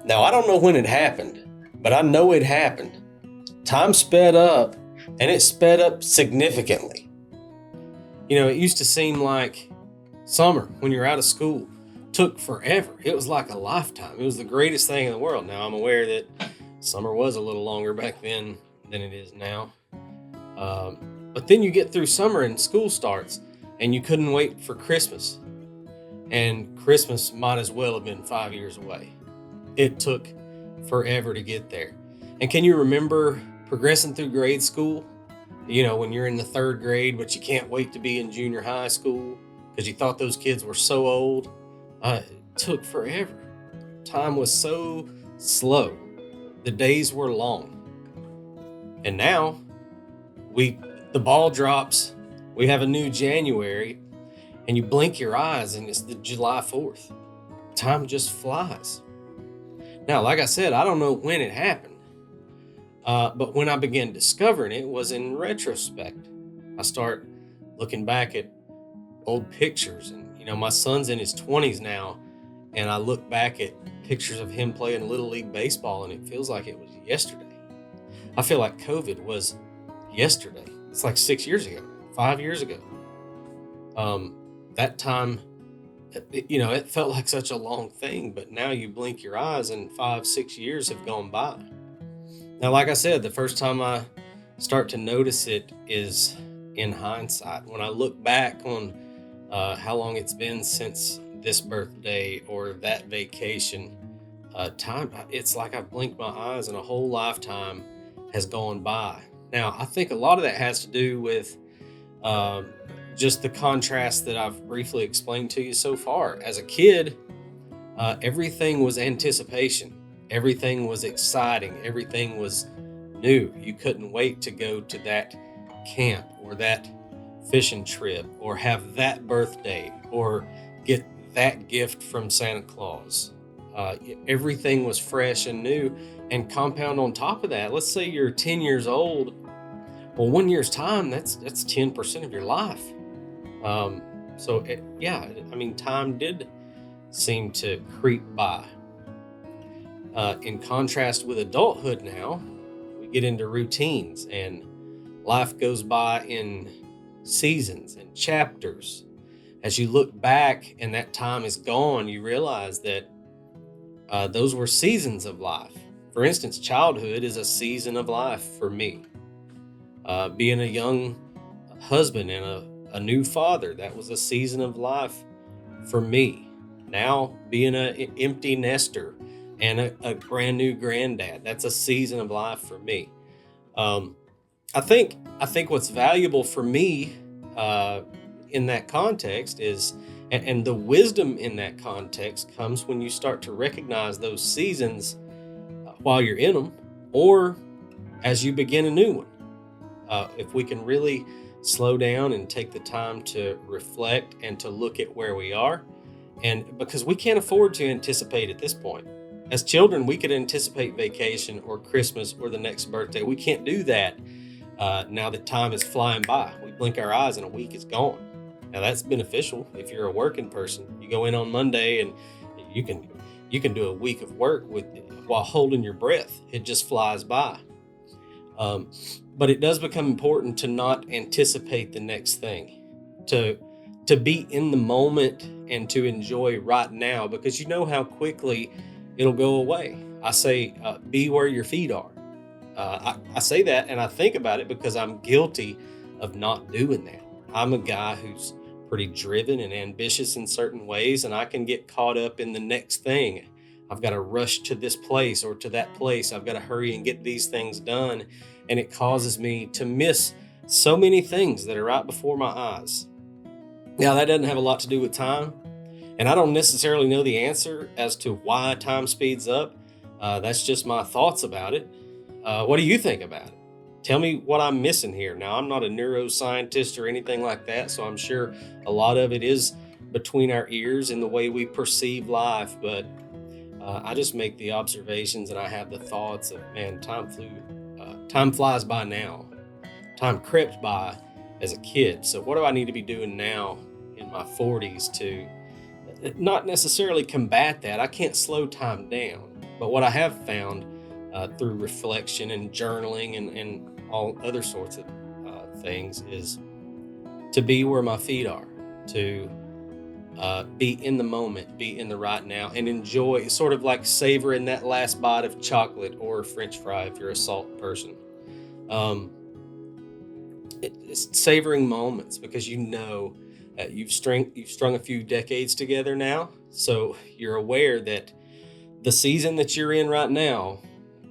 Now, I don't know when it happened, but I know it happened. Time sped up, and it sped up significantly. It used to seem like summer when you're out of school took forever. It was like a lifetime. It was the greatest thing in the world. Now, I'm aware that summer was a little longer back then than it is now. But then you get through summer and school starts, and you couldn't wait for Christmas. And Christmas might as well have been 5 years away. It took forever to get there. And can you remember progressing through grade school? When you're in the third grade, but you can't wait to be in junior high school because you thought those kids were so old. It took forever. Time was so slow. The days were long. And now the ball drops. We have a new January, and you blink your eyes and it's the July 4th. Time just flies. Now, like I said, I don't know when it happened. But when I began discovering it was in retrospect. I start looking back at old pictures, and my son's in his 20s now, and I look back at pictures of him playing Little League baseball, and it feels like it was yesterday. I feel like COVID was yesterday. It's like 6 years ago, 5 years ago. That time, it felt like such a long thing, but now you blink your eyes and 5-6 years have gone by. Now, like I said, the first time I start to notice it is in hindsight. When I look back on how long it's been since this birthday or that vacation, time, it's like I've blinked my eyes and a whole lifetime has gone by. Now, I think a lot of that has to do with just the contrast that I've briefly explained to you so far. As a kid, everything was anticipation. Everything was exciting. Everything was new. You couldn't wait to go to that camp or that fishing trip or have that birthday or get that gift from Santa Claus. Everything was fresh and new. And compound on top of that, let's say you're 10 years old. Well, 1 year's time, that's 10% of your life. Time did seem to creep by. In contrast with adulthood now, we get into routines and life goes by in seasons and chapters. As you look back and that time is gone, you realize that those were seasons of life. For instance, childhood is a season of life for me. Being a young husband and a new father, that was a season of life for me. Now, being an empty nester and a brand new granddad, that's a season of life for me. I think what's valuable for me in that context is, and the wisdom in that context comes when you start to recognize those seasons while you're in them, or as you begin a new one. If we can really slow down and take the time to reflect and to look at where we are, and because we can't afford to anticipate at this point. As children, we could anticipate vacation or Christmas or the next birthday. We can't do that now that time is flying by. We blink our eyes and a week is gone. Now that's beneficial if you're a working person. You go in on Monday and you can do a week of work while holding your breath. It just flies by. But it does become important to not anticipate the next thing, to be in the moment and to enjoy right now, because you know how quickly it'll go away. I say, be where your feet are. I say that and I think about it because I'm guilty of not doing that. I'm a guy who's pretty driven and ambitious in certain ways, and I can get caught up in the next thing. I've got to rush to this place or to that place. I've got to hurry and get these things done. And it causes me to miss so many things that are right before my eyes. Now, that doesn't have a lot to do with time. And I don't necessarily know the answer as to why time speeds up. That's just my thoughts about it. What do you think about it? Tell me what I'm missing here. Now, I'm not a neuroscientist or anything like that, so I'm sure a lot of it is between our ears in the way we perceive life. But I just make the observations and I have the thoughts of, man, time flies by now. Time crept by as a kid. So what do I need to be doing now in my 40s to not necessarily combat that? I can't slow time down, But what I have found through reflection and journaling and all other sorts of things is to be where my feet are, to be in the moment, be in the right now, and enjoy, sort of like savoring that last bite of chocolate or French fry if you're a salt person. Um, it's savoring moments because you know you've strung a few decades together now, so you're aware that the season that you're in right now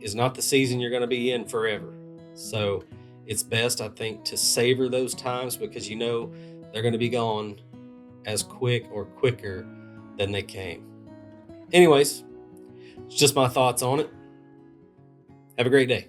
is not the season you're going to be in forever. So it's best, I think, to savor those times because you know they're going to be gone as quick or quicker than they came. Anyways, it's just my thoughts on it. Have a great day.